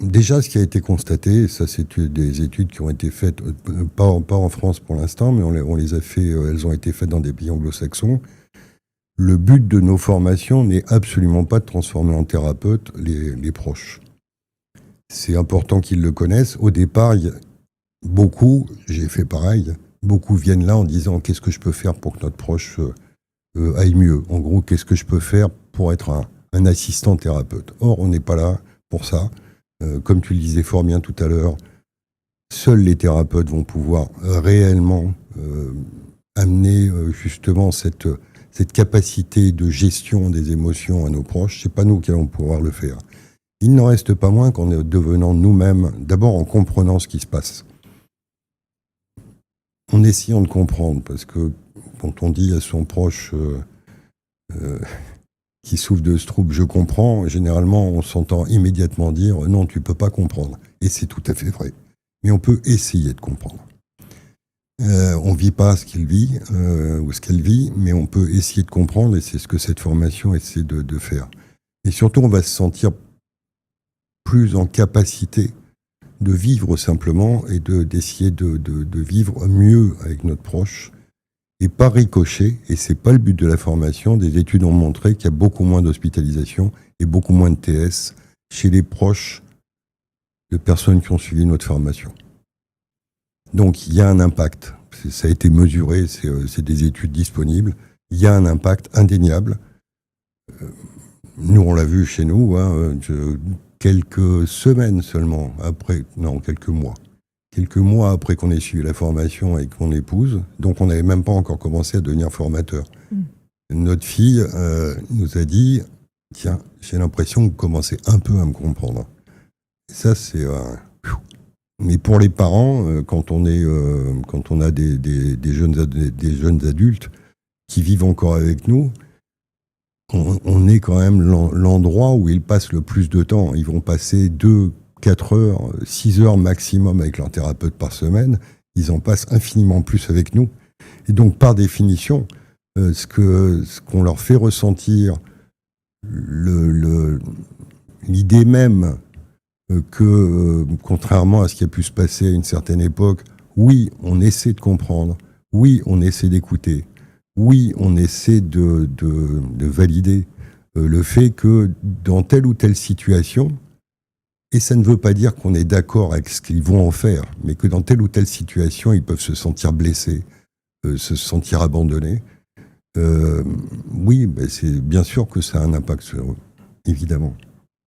Déjà, ce qui a été constaté, ça c'est des études qui ont été faites, pas en France pour l'instant, mais on les a fait, elles ont été faites dans des pays anglo-saxons. Le but de nos formations n'est absolument pas de transformer en thérapeute les proches. C'est important qu'ils le connaissent. Au départ, beaucoup, j'ai fait pareil, beaucoup viennent là en disant qu'est-ce que je peux faire pour que notre proche aille mieux. En gros, qu'est-ce que je peux faire pour être un assistant thérapeute. Or, on n'est pas là pour ça. Comme tu le disais fort bien tout à l'heure, seuls les thérapeutes vont pouvoir réellement amener justement cette capacité de gestion des émotions à nos proches. C'est pas nous qui allons pouvoir le faire. Il n'en reste pas moins qu'en devenant nous-mêmes, d'abord en comprenant ce qui se passe, en essayant de comprendre, parce que quand on dit à son proche qui souffre de ce trouble, je comprends, généralement on s'entend immédiatement dire non, tu peux pas comprendre. Et c'est tout à fait vrai. Mais on peut essayer de comprendre. On vit pas ce qu'il vit ou ce qu'elle vit, mais on peut essayer de comprendre, et c'est ce que cette formation essaie de faire. Et surtout, on va se sentir plus en capacité de vivre simplement et d'essayer de vivre mieux avec notre proche et pas ricocher, et c'est pas le but de la formation. Des études ont montré qu'il y a beaucoup moins d'hospitalisation et beaucoup moins de TS chez les proches de personnes qui ont suivi notre formation. Donc il y a un impact, ça a été mesuré, c'est des études disponibles, il y a un impact indéniable. Nous on l'a vu chez nous, quelques semaines seulement après, non, quelques mois après qu'on ait suivi la formation avec mon épouse, donc on n'avait même pas encore commencé à devenir formateur. Notre fille nous a dit, tiens, j'ai l'impression que vous commencez un peu à me comprendre. Et ça, c'est... Mais pour les parents, quand on a des jeunes adultes qui vivent encore avec nous, on est quand même l'endroit où ils passent le plus de temps. Ils vont passer 2, 4 heures, 6 heures maximum avec leur thérapeute par semaine. Ils en passent infiniment plus avec nous. Et donc, par définition, ce qu'on leur fait ressentir, l'idée même que, contrairement à ce qui a pu se passer à une certaine époque, oui, on essaie de comprendre, oui, on essaie d'écouter, oui, on essaie de valider le fait que dans telle ou telle situation, et ça ne veut pas dire qu'on est d'accord avec ce qu'ils vont en faire, mais que dans telle ou telle situation, ils peuvent se sentir blessés, se sentir abandonnés. Oui, c'est bien sûr que ça a un impact sur eux, évidemment.